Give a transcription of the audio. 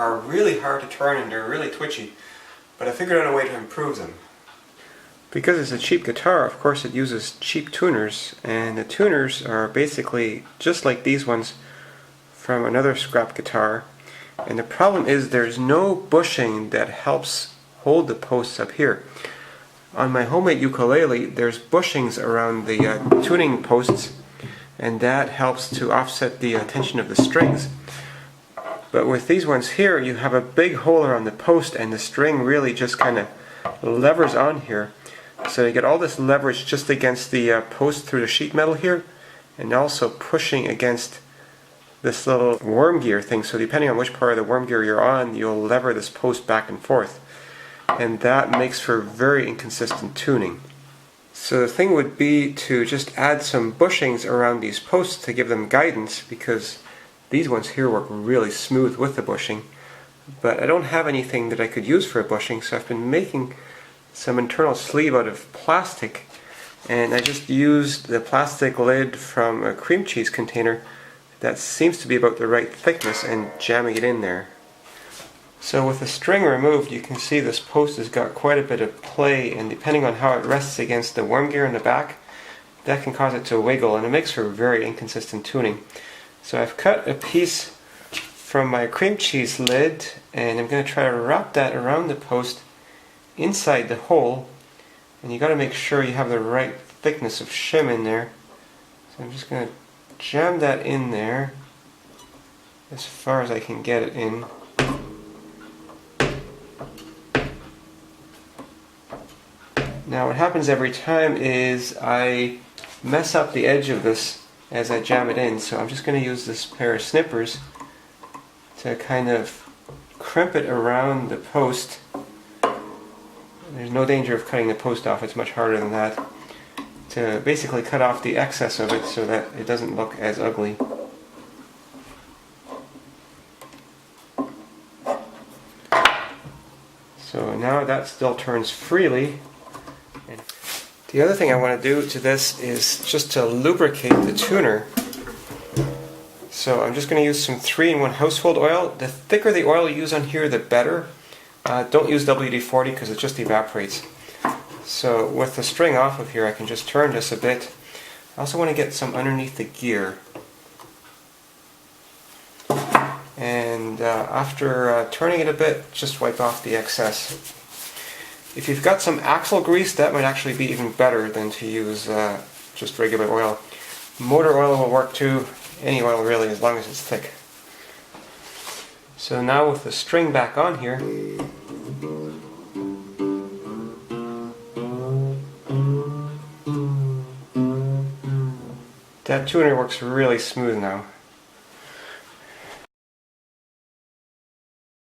are really hard to turn and they're really twitchy, but I figured out a way to improve them. Because it's a cheap guitar, of course it uses cheap tuners, and the tuners are basically just like these ones from another scrap guitar, and the problem is there's no bushing that helps hold the posts up here. On my homemade ukulele, there's bushings around the tuning posts, and that helps to offset the tension of the strings. But with these ones here, you have a big hole around the post, and the string really just kind of levers on here. So you get all this leverage just against the post through the sheet metal here, and also pushing against this little worm gear thing. So depending on which part of the worm gear you're on, you'll lever this post back and forth. And that makes for very inconsistent tuning. So the thing would be to just add some bushings around these posts to give them guidance, because these ones here work really smooth with the bushing. But I don't have anything that I could use for a bushing, so I've been making some internal sleeve out of plastic, and I just used the plastic lid from a cream cheese container that seems to be about the right thickness and jamming it in there. So with the string removed, you can see this post has got quite a bit of play, and depending on how it rests against the worm gear in the back, that can cause it to wiggle, and it makes for very inconsistent tuning. So I've cut a piece from my cream cheese lid, and I'm going to try to wrap that around the post inside the hole, and you got to make sure you have the right thickness of shim in there. So I'm just going to jam that in there as far as I can get it in. Now what happens every time is I mess up the edge of this as I jam it in, so I'm just going to use this pair of snippers to kind of crimp it around the post. There's no danger of cutting the post off, it's much harder than that. To basically cut off the excess of it so that it doesn't look as ugly. So now that still turns freely. The other thing I want to do to this is just to lubricate the tuner. So I'm just going to use some 3-in-1 household oil. The thicker the oil you use on here, the better. Don't use WD-40 because it just evaporates. So with the string off of here, I can just turn this a bit. I also want to get some underneath the gear. And after turning it a bit, just wipe off the excess. If you've got some axle grease, that might actually be even better than to use just regular oil. Motor oil will work too, any oil really, as long as it's thick. So now with the string back on here, that tuner works really smooth now.